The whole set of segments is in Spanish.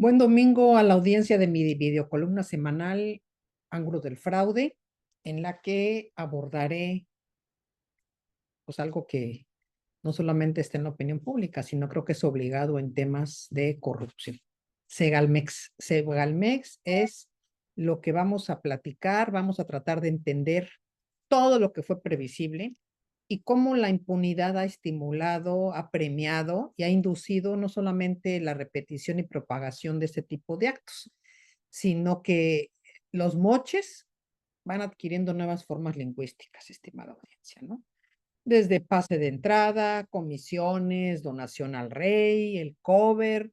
Buen domingo a la audiencia de mi videocolumna semanal Ángulo del Fraude, en la que abordaré pues algo que no solamente está en la opinión pública, sino creo que es obligado en temas de corrupción. Segalmex. Segalmex es lo que vamos a platicar, vamos a tratar de entender todo lo que fue previsible y cómo la impunidad ha estimulado, ha premiado y ha inducido no solamente la repetición y propagación de este tipo de actos, sino que los moches van adquiriendo nuevas formas lingüísticas, estimada audiencia, ¿no? Desde pase de entrada, comisiones, donación al rey, el cover,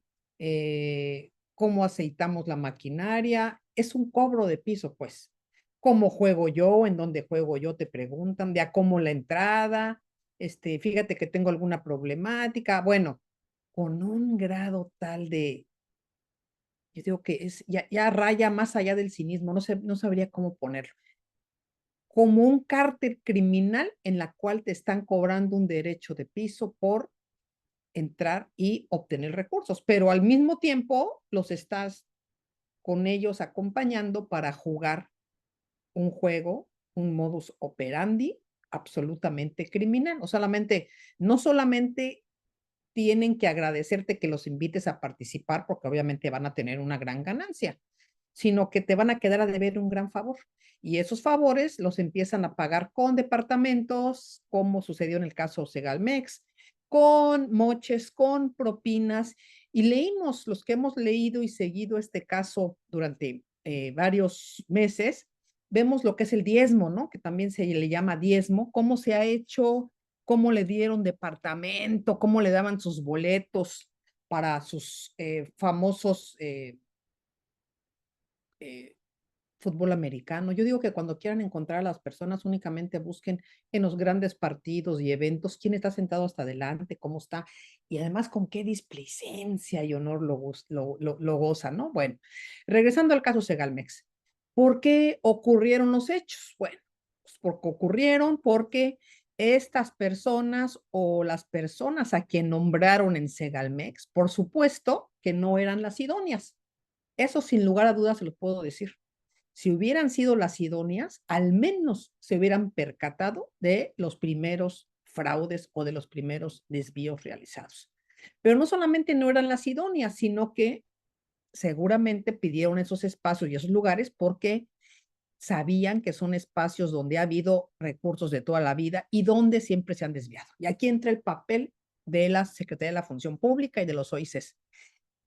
cómo aceitamos la maquinaria. Es un cobro de piso, pues. ¿Cómo juego yo? ¿En dónde juego yo? Te preguntan. De a cómo la entrada. Fíjate que tengo alguna problemática. Bueno, con un grado tal de, yo digo que es, ya raya más allá del cinismo, no sabría cómo ponerlo, como un cártel criminal en la cual te están cobrando un derecho de piso por entrar y obtener recursos, pero al mismo tiempo los estás con ellos acompañando para jugar un juego, un modus operandi absolutamente criminal. O solamente, no solamente tienen que agradecerte que los invites a participar, porque obviamente van a tener una gran ganancia, sino que te van a quedar a deber un gran favor. Y esos favores los empiezan a pagar con departamentos, como sucedió en el caso Segalmex, con moches, con propinas. Y leímos, los que hemos leído y seguido este caso durante varios meses, vemos lo que es el diezmo, ¿no? Que también se le llama diezmo, cómo se ha hecho, cómo le dieron departamento, cómo le daban sus boletos para sus famosos eh, fútbol americano. Yo digo que cuando quieran encontrar a las personas, únicamente busquen en los grandes partidos y eventos quién está sentado hasta adelante, cómo está, y además con qué displicencia y honor lo goza, ¿no? Bueno, regresando al caso Segalmex, ¿por qué ocurrieron los hechos? Bueno, pues porque ocurrieron porque estas personas o las personas a quien nombraron en Segalmex, por supuesto que no eran las idóneas. Eso sin lugar a dudas se lo puedo decir. Si hubieran sido las idóneas, al menos se hubieran percatado de los primeros fraudes o de los primeros desvíos realizados. Pero no solamente no eran las idóneas, sino que seguramente pidieron esos espacios y esos lugares porque sabían que son espacios donde ha habido recursos de toda la vida y donde siempre se han desviado. Y aquí entra el papel de la Secretaría de la Función Pública y de los OICs.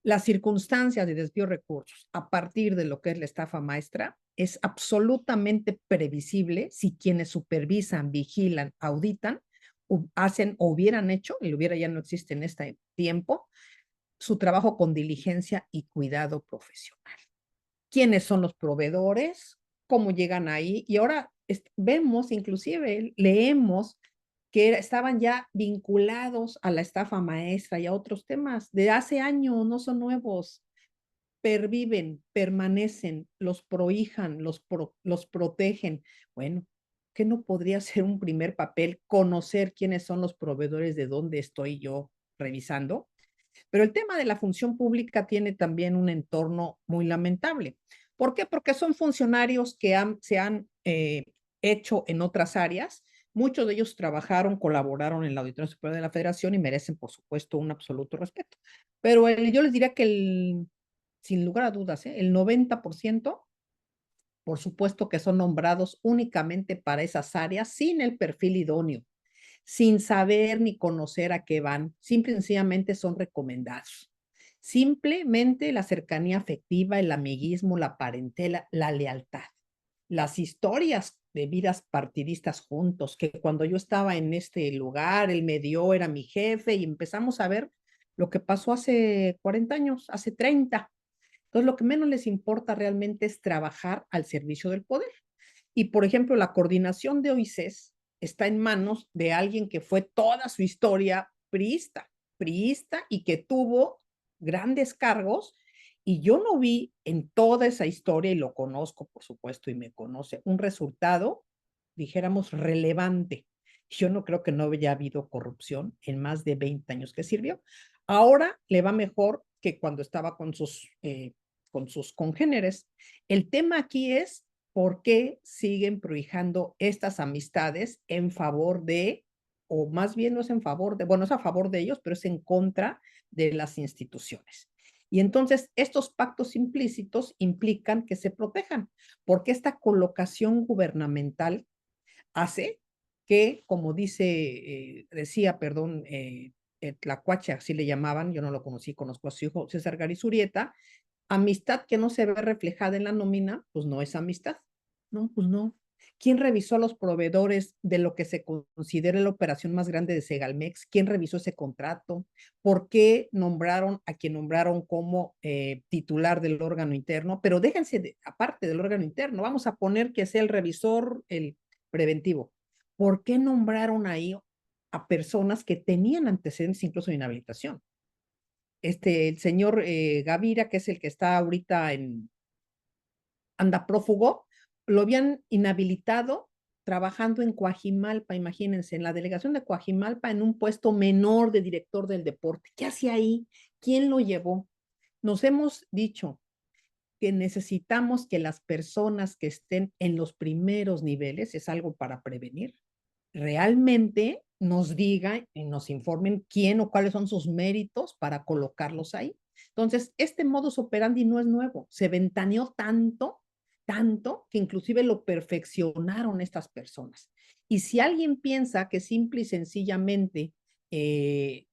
Las circunstancias de desvío de recursos a partir de lo que es la estafa maestra es absolutamente previsible si quienes supervisan, vigilan, auditan, hacen o hubieran hecho, y lo hubiera ya no existe en este tiempo, su trabajo con diligencia y cuidado profesional. ¿Quiénes son los proveedores? ¿Cómo llegan ahí? Y ahora vemos, inclusive leemos que estaban ya vinculados a la estafa maestra y a otros temas de hace años, no son nuevos, perviven, permanecen, los prohijan, los protegen. Bueno, ¿qué no podría ser un primer papel conocer quiénes son los proveedores de dónde estoy yo revisando? Pero el tema de la función pública tiene también un entorno muy lamentable. ¿Por qué? Porque son funcionarios que se han hecho en otras áreas. Muchos de ellos trabajaron, colaboraron en la Auditoría Superior de la Federación y merecen, por supuesto, un absoluto respeto. Pero yo les diría que sin lugar a dudas, el 90%, por supuesto que son nombrados únicamente para esas áreas sin el perfil idóneo, sin saber ni conocer a qué van, simple y sencillamente son recomendados. Simplemente la cercanía afectiva, el amiguismo, la parentela, la lealtad. Las historias de vidas partidistas juntos, que cuando yo estaba en este lugar, él me dio, era mi jefe, y empezamos a ver lo que pasó hace 40 años, hace 30. Entonces, lo que menos les importa realmente es trabajar al servicio del poder. Y, por ejemplo, la coordinación de OICES está en manos de alguien que fue toda su historia priista y que tuvo grandes cargos. Y yo no vi en toda esa historia, y lo conozco, por supuesto, y me conoce, un resultado, dijéramos, relevante. Yo no creo que no haya habido corrupción en más de 20 años que sirvió. Ahora le va mejor que cuando estaba con sus congéneres. El tema aquí es por qué siguen prohijando estas amistades en favor de, o más bien no es en favor de, bueno, es a favor de ellos, pero es en contra de las instituciones. Y entonces estos pactos implícitos implican que se protejan, porque esta colocación gubernamental hace que, como decía, perdón, Tlacuache, así le llamaban, yo no lo conocí, conozco a su hijo César Garizurieta, amistad que no se ve reflejada en la nómina, pues no es amistad. No, pues no. ¿Quién revisó a los proveedores de lo que se considera la operación más grande de Segalmex? ¿Quién revisó ese contrato? ¿Por qué nombraron a quien nombraron como titular del órgano interno? Pero déjense, aparte del órgano interno, vamos a poner que sea el revisor, el preventivo. ¿Por qué nombraron ahí a personas que tenían antecedentes incluso de inhabilitación? El señor Gavira, que es el que está ahorita anda prófugo, lo habían inhabilitado trabajando en Coajimalpa, imagínense, en la delegación de Coajimalpa, en un puesto menor de director del deporte. ¿Qué hacía ahí? ¿Quién lo llevó? Nos hemos dicho que necesitamos que las personas que estén en los primeros niveles, es algo para prevenir, realmente nos digan y nos informen quién o cuáles son sus méritos para colocarlos ahí. Entonces, este modus operandi no es nuevo, se ventaneó tanto, tanto, que inclusive lo perfeccionaron estas personas. Y si alguien piensa que simple y sencillamente, eh,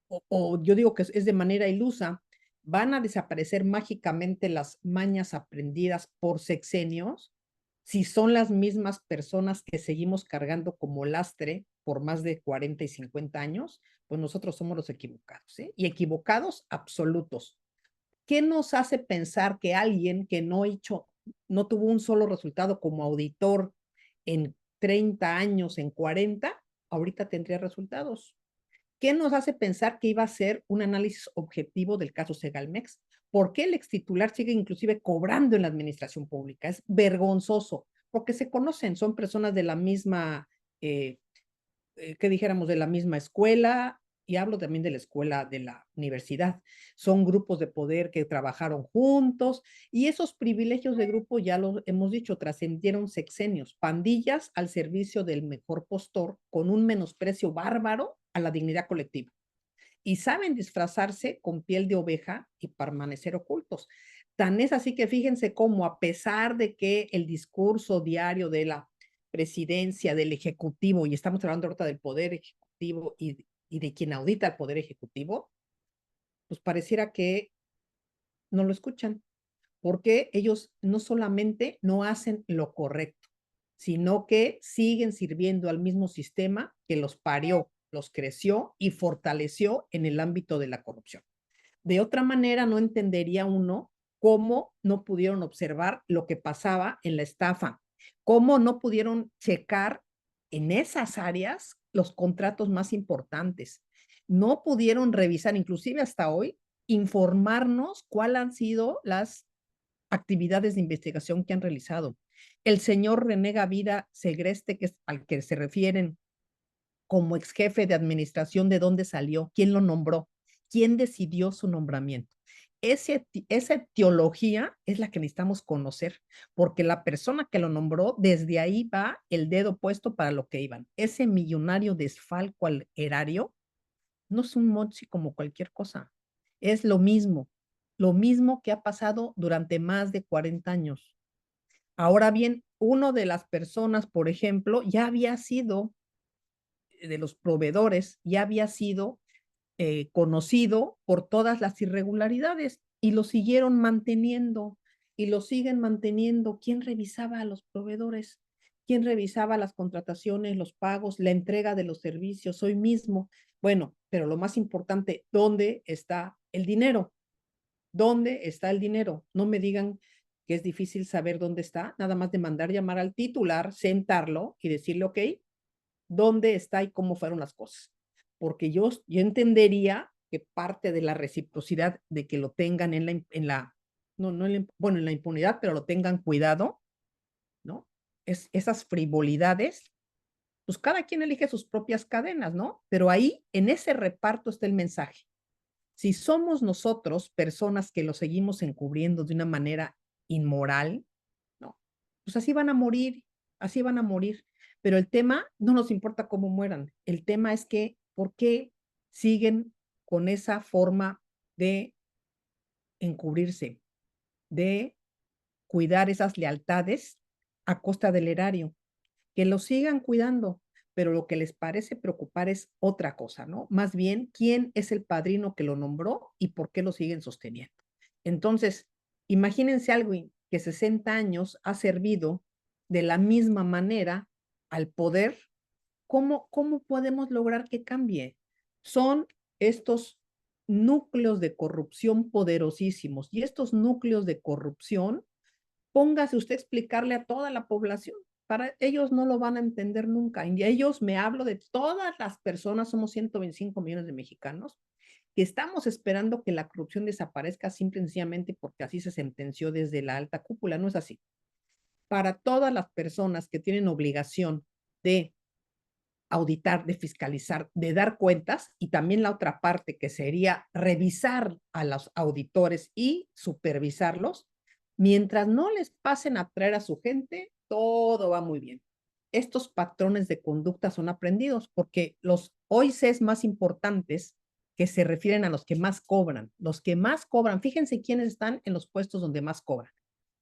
o yo digo que es de manera ilusa, van a desaparecer mágicamente las mañas aprendidas por sexenios, si son las mismas personas que seguimos cargando como lastre por más de 40 y 50 años, pues nosotros somos los equivocados, ¿eh? Y equivocados absolutos. ¿Qué nos hace pensar que alguien que no tuvo un solo resultado como auditor en 30 años, en 40, ahorita tendría resultados? ¿Qué nos hace pensar que iba a ser un análisis objetivo del caso Segalmex? ¿Por qué el extitular sigue inclusive cobrando en la administración pública? Es vergonzoso, porque se conocen, son personas de la misma, eh, que dijéramos, de la misma escuela, y hablo también de la escuela de la universidad. Son grupos de poder que trabajaron juntos, y esos privilegios de grupo, ya lo hemos dicho, trascendieron sexenios, pandillas al servicio del mejor postor, con un menosprecio bárbaro a la dignidad colectiva. Y saben disfrazarse con piel de oveja y permanecer ocultos. Tan es así que fíjense cómo, a pesar de que el discurso diario de la presidencia, del ejecutivo, y estamos hablando ahorita del poder ejecutivo y de quien audita el poder ejecutivo, pues pareciera que no lo escuchan, porque ellos no solamente no hacen lo correcto, sino que siguen sirviendo al mismo sistema que los parió, los creció y fortaleció en el ámbito de la corrupción. De otra manera, no entendería uno cómo no pudieron observar lo que pasaba en la estafa, cómo no pudieron checar en esas áreas los contratos más importantes, no pudieron revisar, inclusive hasta hoy, informarnos cuáles han sido las actividades de investigación que han realizado. El señor René Gavira Segreste, que es al que se refieren como ex jefe de administración, ¿de dónde salió? ¿Quién lo nombró? ¿Quién decidió su nombramiento? Esa etiología es la que necesitamos conocer, porque la persona que lo nombró, desde ahí va el dedo puesto para lo que iban. Ese millonario desfalco al erario no es un mochi como cualquier cosa, es lo mismo que ha pasado durante más de 40 años. Ahora bien, uno de las personas, por ejemplo, ya había sido de los proveedores, ya había sido conocido por todas las irregularidades y lo siguieron manteniendo y lo siguen manteniendo. ¿Quién revisaba a los proveedores? ¿Quién revisaba las contrataciones, los pagos, la entrega de los servicios? Hoy mismo. Bueno, pero lo más importante, ¿dónde está el dinero? ¿Dónde está el dinero? No me digan que es difícil saber dónde está, nada más de mandar llamar al titular, sentarlo y decirle, ok, ¿dónde está y cómo fueron las cosas? Porque yo entendería que parte de la reciprocidad de que lo tengan no en bueno, en la impunidad, pero lo tengan cuidado, ¿no? Esas frivolidades, pues cada quien elige sus propias cadenas, ¿no? Pero ahí, en ese reparto está el mensaje. Si somos nosotros personas que lo seguimos encubriendo de una manera inmoral, no, pues así van a morir. Pero el tema no nos importa cómo mueran. El tema es que, ¿por qué siguen con esa forma de encubrirse, de cuidar esas lealtades a costa del erario? Que lo sigan cuidando, pero lo que les parece preocupar es otra cosa, ¿no? Más bien, ¿quién es el padrino que lo nombró y por qué lo siguen sosteniendo? Entonces, imagínense alguien que 60 años ha servido de la misma manera al poder. ¿Cómo podemos lograr que cambie? Son estos núcleos de corrupción poderosísimos, y estos núcleos de corrupción, póngase usted a explicarle a toda la población. Para ellos no lo van a entender nunca. Y ellos, me hablo de todas las personas, somos 125 millones de mexicanos, que estamos esperando que la corrupción desaparezca simple y sencillamente porque así se sentenció desde la alta cúpula. No es así. Para todas las personas que tienen obligación de auditar, de fiscalizar, de dar cuentas, y también la otra parte que sería revisar a los auditores y supervisarlos, mientras no les pasen a traer a su gente, todo va muy bien. Estos patrones de conducta son aprendidos porque los OICs más importantes que se refieren a los que más cobran, fíjense quiénes están en los puestos donde más cobran.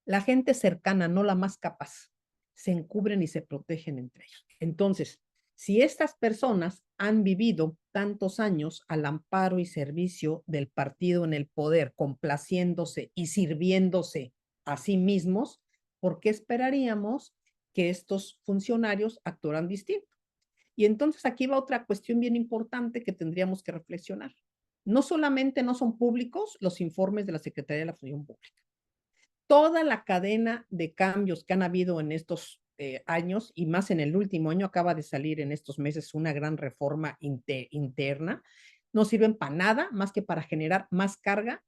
La gente cercana, no la más capaz, se encubren y se protegen entre ellos. Entonces, si estas personas han vivido tantos años al amparo y servicio del partido en el poder, complaciéndose y sirviéndose a sí mismos, ¿por qué esperaríamos que estos funcionarios actuaran distinto? Y entonces aquí va otra cuestión bien importante que tendríamos que reflexionar. No solamente no son públicos los informes de la Secretaría de la Función Pública, toda la cadena de cambios que han habido en estos años, y más en el último año, acaba de salir en estos meses una gran reforma interna, no sirven para nada más que para generar más carga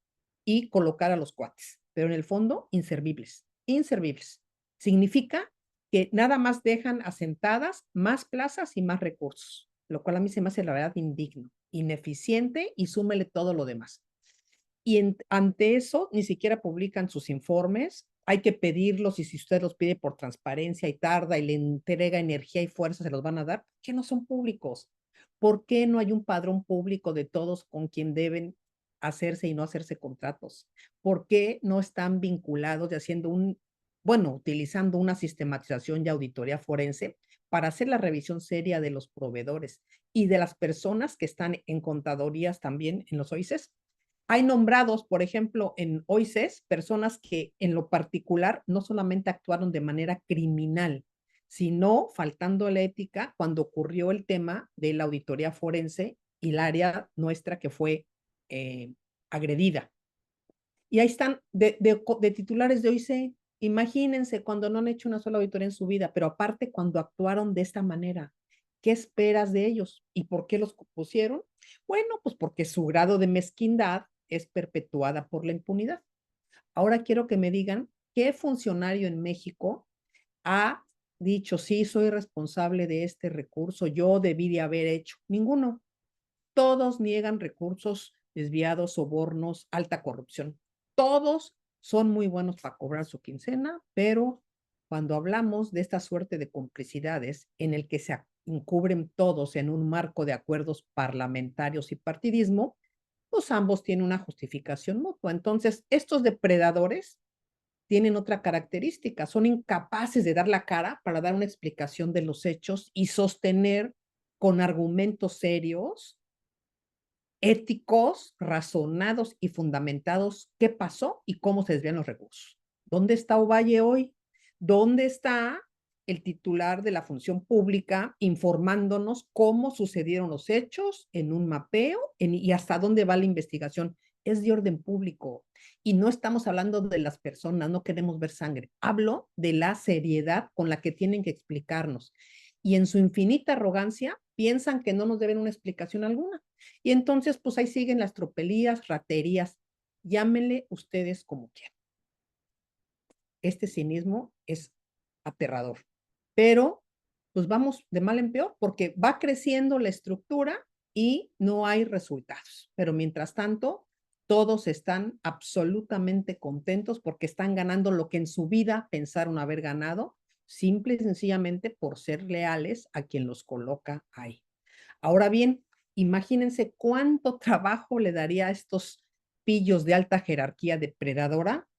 y colocar a los cuates, pero en el fondo inservibles, inservibles. Significa que nada más dejan asentadas más plazas y más recursos, lo cual a mí se me hace la verdad indigno, ineficiente, y súmele todo lo demás. Y ante eso ni siquiera publican sus informes. Hay que pedirlos, y si usted los pide por transparencia y tarda y le entrega energía y fuerza, se los van a dar, que no son públicos. ¿Por qué no hay un padrón público de todos con quien deben hacerse y no hacerse contratos? ¿Por qué no están vinculados y haciendo bueno, utilizando una sistematización y auditoría forense para hacer la revisión seria de los proveedores y de las personas que están en contadurías también en los OICES? Hay nombrados, por ejemplo, en OICES, personas que en lo particular no solamente actuaron de manera criminal, sino faltando a la ética cuando ocurrió el tema de la auditoría forense y el área nuestra que fue eh, agredida. Y ahí están de titulares de OIC. Imagínense cuando no han hecho una sola auditoría en su vida, pero aparte cuando actuaron de esta manera. ¿Qué esperas de ellos? ¿Y por qué los pusieron? Bueno, pues porque su grado de mezquindad es perpetuada por la impunidad. Ahora quiero que me digan qué funcionario en México ha dicho, sí, soy responsable de este recurso, yo debí de haber hecho. Ninguno. Todos niegan recursos desviados, sobornos, alta corrupción. Todos son muy buenos para cobrar su quincena, pero cuando hablamos de esta suerte de complicidades en el que se encubren todos en un marco de acuerdos parlamentarios y partidismo, pues ambos tienen una justificación mutua. Entonces, estos depredadores tienen otra característica, son incapaces de dar la cara para dar una explicación de los hechos y sostener con argumentos serios, éticos, razonados y fundamentados qué pasó y cómo se desvían los recursos. ¿Dónde está Ovalle hoy? ¿Dónde está el titular de la función pública informándonos cómo sucedieron los hechos en un mapeo y hasta dónde va la investigación? Es de orden público y no estamos hablando de las personas, no queremos ver sangre. Hablo de la seriedad con la que tienen que explicarnos, y en su infinita arrogancia piensan que no nos deben una explicación alguna. Y entonces, pues ahí siguen las tropelías, raterías, llámenle ustedes como quieran. Este cinismo es aterrador, pero pues vamos de mal en peor porque va creciendo la estructura y no hay resultados. Pero mientras tanto, todos están absolutamente contentos porque están ganando lo que en su vida pensaron haber ganado, simple y sencillamente por ser leales a quien los coloca ahí. Ahora bien, imagínense cuánto trabajo le daría a estos pillos de alta jerarquía depredadora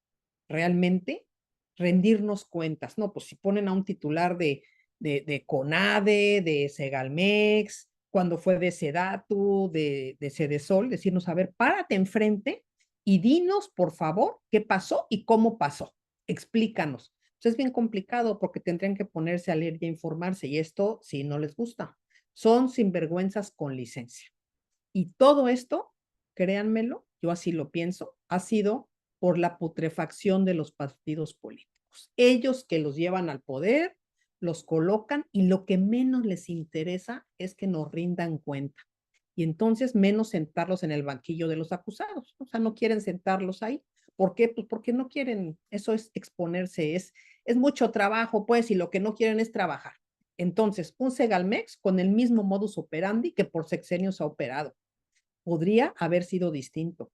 realmente rendirnos cuentas. No, pues si ponen a un titular de CONADE, de Segalmex, cuando fue de Sedatu, de Sedesol, decirnos, a ver, párate enfrente y dinos, por favor, qué pasó y cómo pasó. Explícanos. Pues es bien complicado porque tendrían que ponerse a leer y a informarse y esto sí no les gusta. Son sinvergüenzas con licencia. Y todo esto, créanmelo, yo así lo pienso, ha sido por la putrefacción de los partidos políticos. Ellos que los llevan al poder, los colocan y lo que menos les interesa es que nos rindan cuenta. Y entonces menos sentarlos en el banquillo de los acusados. O sea, no quieren sentarlos ahí. ¿Por qué? Pues porque no quieren, eso es exponerse, es mucho trabajo, pues, y lo que no quieren es trabajar. Entonces, un Segalmex con el mismo modus operandi que por sexenios ha operado podría haber sido distinto.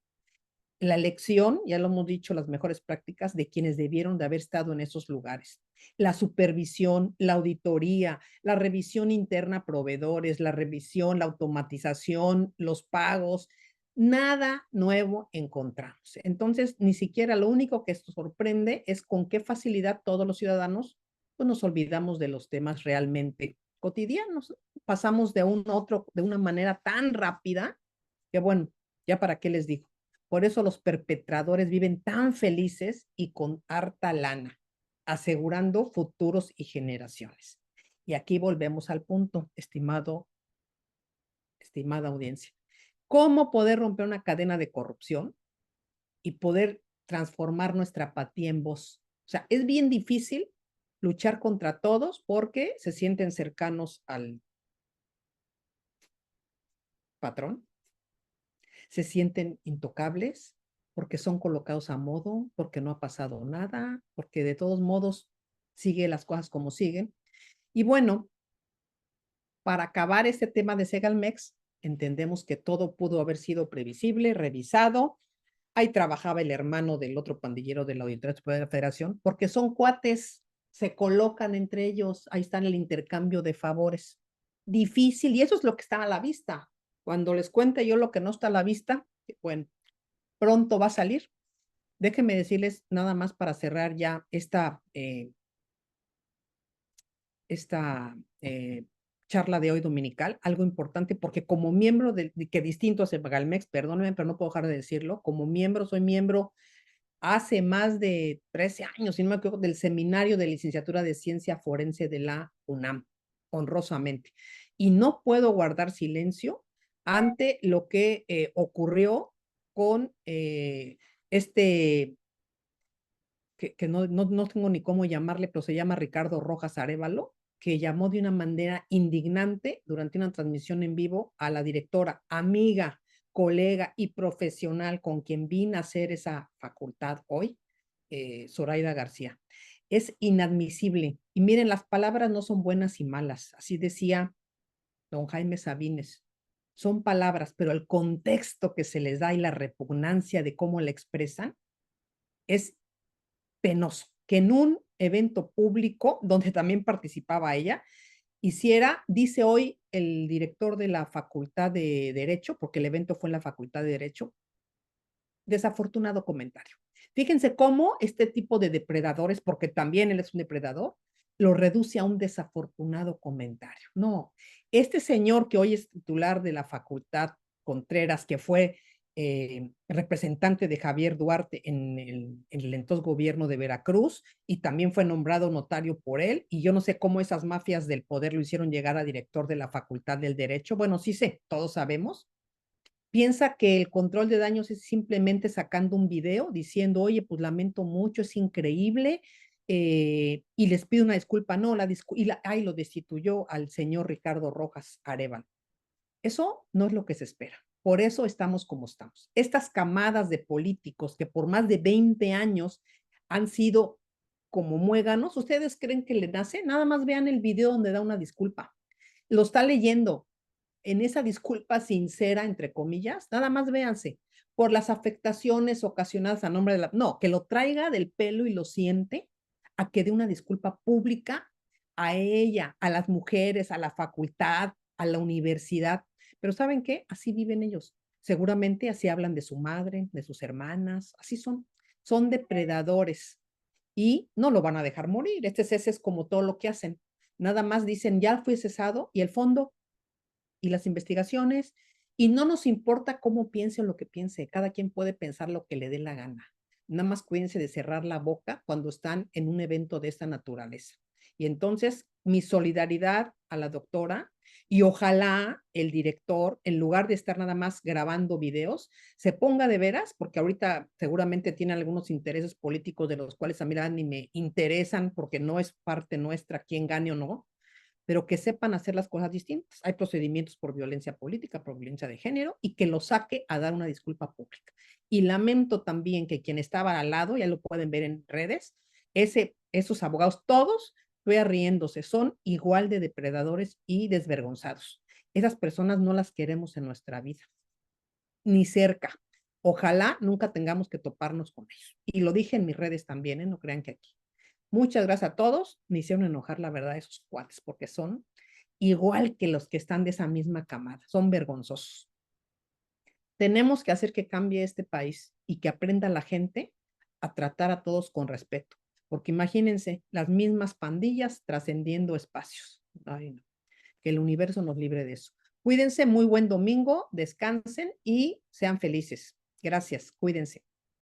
La elección, ya lo hemos dicho, las mejores prácticas de quienes debieron de haber estado en esos lugares. La supervisión, la auditoría, la revisión interna a proveedores, la revisión, la automatización, los pagos, nada nuevo encontramos. Entonces, ni siquiera lo único que esto sorprende es con qué facilidad todos los ciudadanos pues nos olvidamos de los temas realmente cotidianos. Pasamos de un a otro de una manera tan rápida que bueno, ya para qué les digo. Por eso los perpetradores viven tan felices y con harta lana, asegurando futuros y generaciones. Y aquí volvemos al punto, estimada audiencia. ¿Cómo poder romper una cadena de corrupción y poder transformar nuestra apatía en voz? O sea, es bien difícil luchar contra todos porque se sienten cercanos al patrón, se sienten intocables porque son colocados a modo, porque no ha pasado nada, porque de todos modos sigue las cosas como siguen. Y bueno, para acabar este tema de Segalmex, entendemos que todo pudo haber sido previsible, revisado. Ahí trabajaba el hermano del otro pandillero de la Auditoría Superior de la Federación, porque son cuates, se colocan entre ellos, ahí está el intercambio de favores. Difícil, y eso es lo que está a la vista. Cuando les cuente yo lo que no está a la vista, bueno, pronto va a salir. Déjenme decirles nada más para cerrar ya esta charla de hoy dominical, algo importante, porque como miembro que distinto a Segalmex, perdónenme, pero no puedo dejar de decirlo, como miembro, soy miembro hace más de 13 años, si no me equivoco, del seminario de licenciatura de ciencia forense de la UNAM, honrosamente. Y no puedo guardar silencio ante lo que ocurrió con este que no tengo ni cómo llamarle, pero se llama Ricardo Rojas Arévalo, que llamó de una manera indignante durante una transmisión en vivo a la directora, amiga, colega y profesional con quien vine a hacer esa facultad hoy, Zoraida García. Es inadmisible. Y miren, las palabras no son buenas y malas. Así decía don Jaime Sabines. Son palabras, pero el contexto que se les da y la repugnancia de cómo la expresan es penoso que en un evento público donde también participaba ella, hiciera, dice hoy el director de la Facultad de Derecho, porque el evento fue en la Facultad de Derecho, desafortunado comentario. Fíjense cómo este tipo de depredadores, porque también él es un depredador, lo reduce a un desafortunado comentario. No, este señor que hoy es titular de la Facultad Contreras, que fue representante de Javier Duarte en el entonces gobierno de Veracruz y también fue nombrado notario por él, y yo no sé cómo esas mafias del poder lo hicieron llegar a director de la Facultad del Derecho. Bueno, sí sé, todos sabemos. Piensa que el control de daños es simplemente sacando un video diciendo, oye, pues lamento mucho, es increíble, y les pido una disculpa. No, ahí lo destituyó al señor Ricardo Rojas Arévalo. Eso no es lo que se espera. Por eso estamos como estamos. Estas camadas de políticos que por más de 20 años han sido como muéganos, ¿ustedes creen que le nace? Nada más vean el video donde da una disculpa. Lo está leyendo, en esa disculpa sincera, entre comillas, nada más véanse, por las afectaciones ocasionadas a nombre de la no, que lo traiga del pelo y lo siente, a que dé una disculpa pública a ella, a las mujeres, a la facultad, a la universidad. Pero ¿saben qué? Así viven ellos. Seguramente así hablan de su madre, de sus hermanas, así son. Son depredadores y no lo van a dejar morir. Este cese es como todo lo que hacen. Nada más dicen, ya fue cesado y el fondo y las investigaciones, y no nos importa cómo piense o lo que piense, cada quien puede pensar lo que le dé la gana. Nada más cuídense de cerrar la boca cuando están en un evento de esta naturaleza. Y entonces, mi solidaridad a la doctora y ojalá el director, en lugar de estar nada más grabando videos, se ponga de veras, porque ahorita seguramente tiene algunos intereses políticos de los cuales a mí ni me interesan porque no es parte nuestra quién gane o no, pero que sepan hacer las cosas distintas. Hay procedimientos por violencia política, por violencia de género, y que lo saque a dar una disculpa pública. Y lamento también que quien estaba al lado, ya lo pueden ver en redes, esos abogados, todos, vea riéndose, son igual de depredadores y desvergonzados. Esas personas no las queremos en nuestra vida, ni cerca. Ojalá nunca tengamos que toparnos con ellos. Y lo dije en mis redes también, ¿eh? No crean que aquí. Muchas gracias a todos. Me hicieron enojar, la verdad, esos cuates, porque son igual que los que están de esa misma camada. Son vergonzosos. Tenemos que hacer que cambie este país y que aprenda la gente a tratar a todos con respeto. Porque imagínense, las mismas pandillas trascendiendo espacios. Ay, no. Que el universo nos libre de eso. Cuídense, muy buen domingo, descansen y sean felices. Gracias, cuídense.